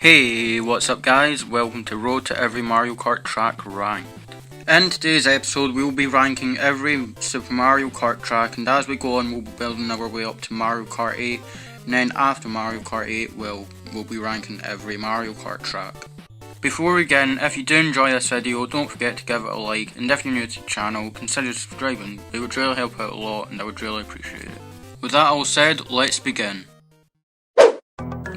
Hey, what's up guys? Welcome to Road to Every Mario Kart Track Ranked. In today's episode we will be ranking every Super Mario Kart track, and as we go on we'll be building our way up to Mario Kart 8, and then after Mario Kart 8 we'll be ranking every Mario Kart track. Before we begin, if you do enjoy this video, don't forget to give it a like, and if you're new to the channel, consider subscribing. It would really help out a lot and I would really appreciate it. With that all said, let's begin.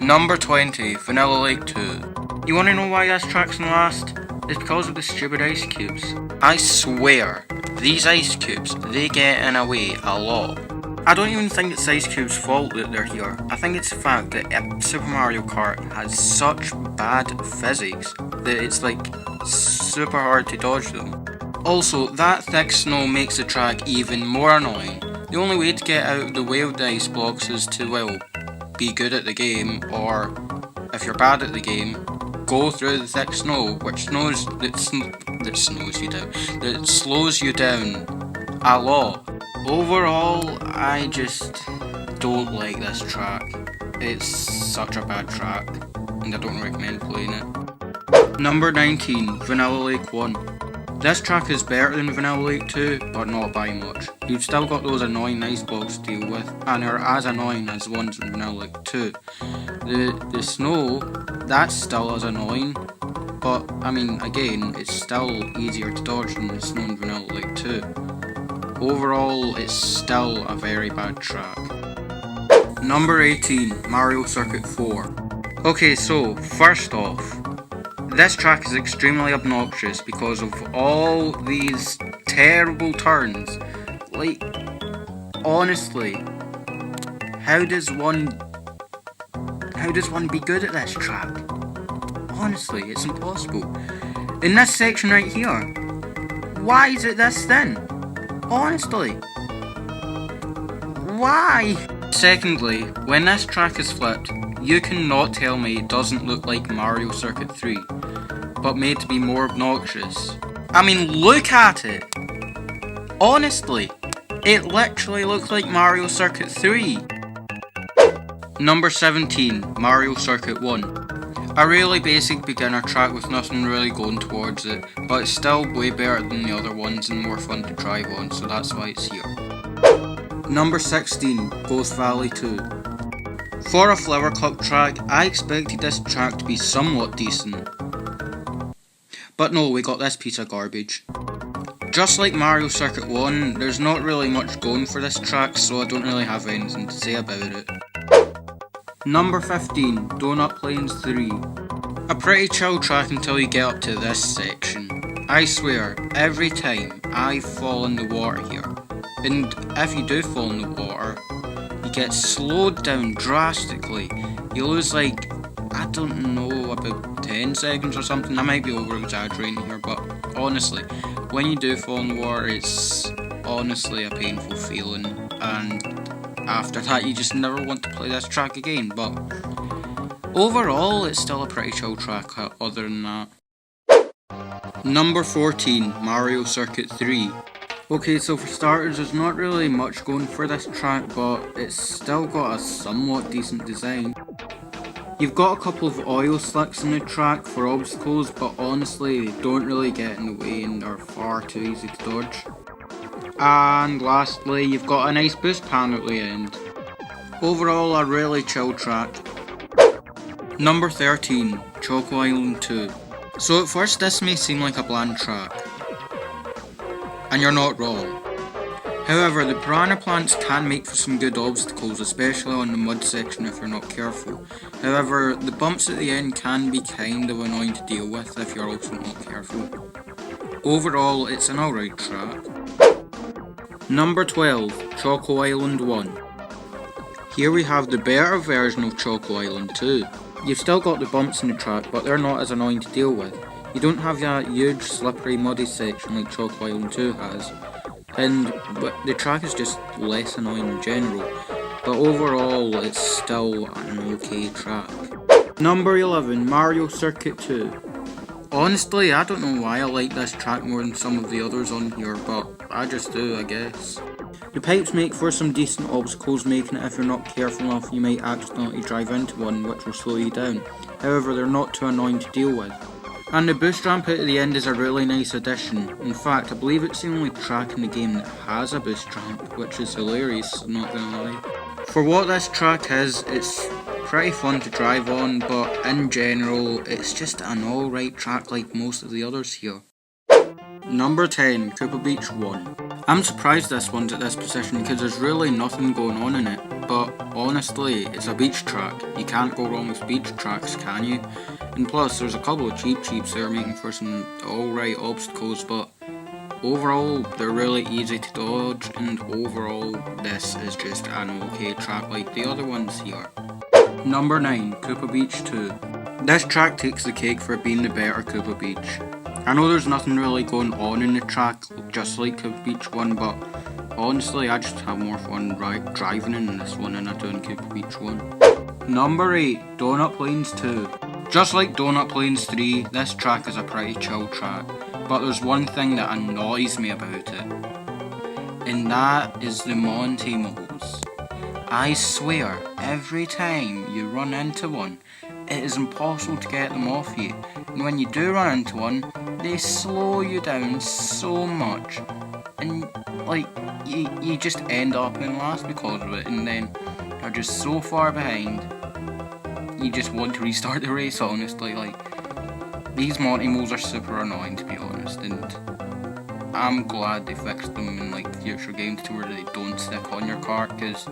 Number 20, Vanilla Lake 2. You wanna know why this track's last? It's because of the stupid ice cubes. I swear, these ice cubes, they get in a way a lot. I don't even think it's ice cubes' fault that they're here. I think it's the fact that Super Mario Kart has such bad physics that it's like super hard to dodge them. Also, that thick snow makes the track even more annoying. The only way to get out of the way of the ice blocks is to, well, be good at the game, or if you're bad at the game, go through the thick snow, which slows you down a lot. Overall, I just don't like this track. It's such a bad track, and I don't recommend playing it. Number 19, Vanilla Lake 1. This track is better than Vanilla Lake 2, but not by much. You've still got those annoying ice blocks to deal with, and are as annoying as the ones in Vanilla Lake 2. The snow, that's still as annoying, but I mean, again, it's still easier to dodge than the snow in Vanilla Lake 2. Overall, it's still a very bad track. Number 18, Mario Circuit 4. Okay, so, first off, this track is extremely obnoxious because of all these terrible turns. Like, honestly, how does one be good at this track? Honestly, it's impossible. In this section right here, why is it this thin? Honestly, why? Secondly, when this track is flipped, you cannot tell me it doesn't look like Mario Circuit 3, but made to be more obnoxious. I mean, look at it! Honestly, it literally looks like Mario Circuit 3. Number 17, Mario Circuit 1. A really basic beginner track with nothing really going towards it, but it's still way better than the other ones and more fun to drive on, so that's why it's here. Number 16, Ghost Valley 2. For a Flower Cup track, I expected this track to be somewhat decent. But no, we got this piece of garbage. Just like Mario Circuit 1, there's not really much going for this track, so I don't really have anything to say about it. Number 15, Donut Plains 3. A pretty chill track until you get up to this section. I swear, every time I fall in the water here, and if you do fall in the water, you get slowed down drastically. You lose like, I don't know, about 10 seconds or something. I might be over exaggerating here, but honestly, when you do fall in the water, it's honestly a painful feeling, and after that you just never want to play this track again. But overall, it's still a pretty chill track other than that. Number 14, Mario Circuit 3. Okay, so for starters, there's not really much going for this track, but it's still got a somewhat decent design. You've got a couple of oil slicks in the track for obstacles, but honestly, they don't really get in the way and are far too easy to dodge. And lastly, you've got a nice boost pan at the end. Overall, a really chill track. Number 13, Choco Island 2. So at first, this may seem like a bland track, and you're not wrong. However, the piranha plants can make for some good obstacles, especially on the mud section if you're not careful. However, the bumps at the end can be kind of annoying to deal with if you're also not careful. Overall, it's an alright track. Number 12, Choco Island 1. Here we have the better version of Choco Island 2. You've still got the bumps in the track, but they're not as annoying to deal with. You don't have that huge, slippery, muddy section like Choco Island 2 has. But the track is just less annoying in general, but overall it's still an okay track. Number 11, Mario Circuit 2. Honestly, I don't know why I like this track more than some of the others on here, but I just do, I guess. The pipes make for some decent obstacles, making it if you're not careful enough you might accidentally drive into one, which will slow you down. however they're not too annoying to deal with. And the boost ramp out at the end is a really nice addition. In fact, I believe it's the only track in the game that has a boost ramp, which is hilarious, I'm not gonna lie. For what this track is, it's pretty fun to drive on, but in general, it's just an alright track like most of the others here. Number 10, Koopa Beach 1. I'm surprised this one's at this position because there's really nothing going on in it, but honestly, it's a beach track. You can't go wrong with beach tracks, can you? And plus, there's a couple of cheap cheeps there making for some alright obstacles, but overall, they're really easy to dodge, and overall, this is just an okay track like the other ones here. Number 9, Koopa Beach 2. This track takes the cake for being the better Koopa Beach. I know there's nothing really going on in the track, just like Koopa Beach 1, but honestly, I just have more fun driving in this one than I do in Koopa Beach 1. Number 8, Donut Plains 2. Just like Donut Plains 3, this track is a pretty chill track, but there's one thing that annoys me about it, and that is the Monty moles. I swear, every time you run into one, it is impossible to get them off you, and when you do run into one, they slow you down so much, and like, you just end up in last because of it, and then you're just so far behind, you just want to restart the race, honestly. Like, these Monty moles are super annoying, to be honest, and I'm glad they fixed them in like future games to where they don't stick on your cart, because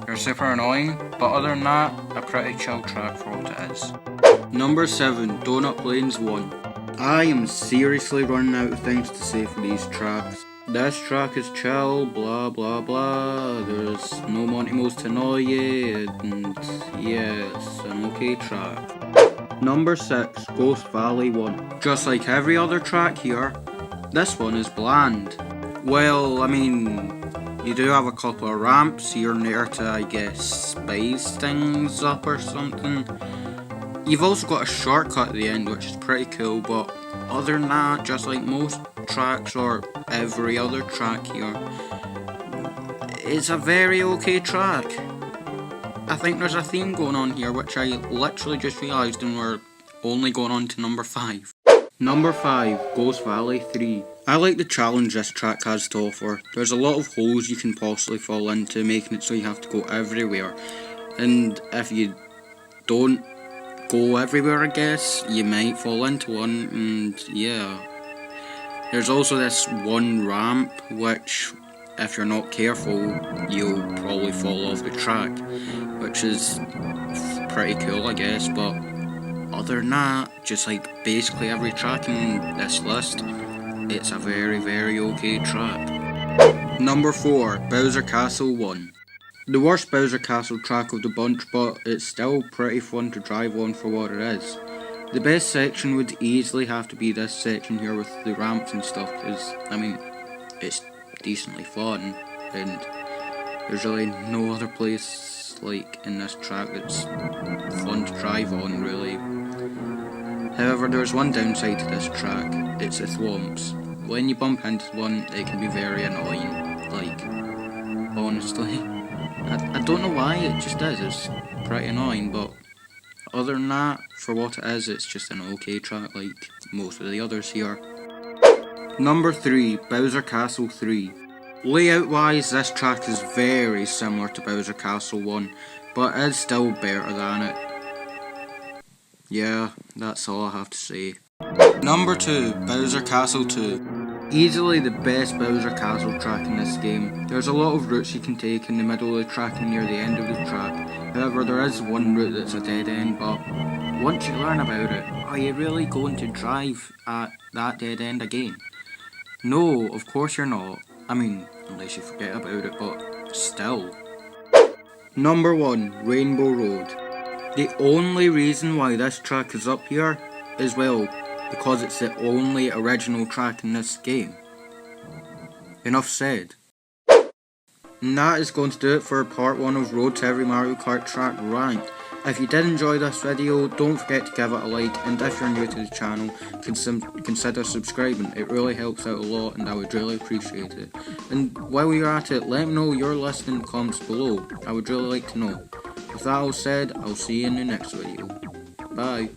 they're super annoying, but other than that, a pretty chill track for what it is. Number 7, Donut Plains 1. I am seriously running out of things to say for these tracks. This track is chill, blah blah blah, there's no Monty moles to annoy you, and yeah, it's an okay track. Number 6, Ghost Valley 1. Just like every other track here, this one is bland. Well, I mean, you do have a couple of ramps here and there to, I guess, spice things up or something. You've also got a shortcut at the end, which is pretty cool, but other than that, just like most tracks or every other track here, it's a very okay track. I think there's a theme going on here, which I literally just realised, and we're only going on to number 5. Number 5, Ghost Valley 3. I like the challenge this track has to offer. There's a lot of holes you can possibly fall into, making it so you have to go everywhere. And if you don't go everywhere, I guess, you might fall into one, and yeah. There's also this one ramp, which, if you're not careful, you'll probably fall off the track, which is pretty cool, I guess, but other than that, just like basically every track in this list, it's a very, very okay track. Number 4, Bowser Castle 1. The worst Bowser Castle track of the bunch, but it's still pretty fun to drive on for what it is. The best section would easily have to be this section here with the ramps and stuff, because, I mean, it's decently fun, and there's really no other place, like, in this track that's fun to drive on, really. However, there's one downside to this track, it's the thwomps. When you bump into one, it can be very annoying, like, honestly. I don't know why, it just is, it's pretty annoying, but other than that, for what it is, it's just an okay track like most of the others here. Number 3, Bowser Castle 3. Layout wise, this track is very similar to Bowser Castle 1, but is still better than it. Yeah, that's all I have to say. Number 2, Bowser Castle 2. Easily the best Bowser Castle track in this game. There's a lot of routes you can take in the middle of the track and near the end of the track. However, there is one route that's a dead end, but once you learn about it, are you really going to drive at that dead end again? No, of course you're not. I mean, unless you forget about it, but still. Number 1, Rainbow Road. The only reason why this track is up here is, well, because it's the only original track in this game. Enough said. And that is going to do it for part 1 of Road to Every Mario Kart Track Ranked. If you did enjoy this video, don't forget to give it a like, and if you're new to the channel, consider subscribing. It really helps out a lot and I would really appreciate it. And while you're at it, let me know your list in the comments below. I would really like to know. With that all said, I'll see you in the next video. Bye.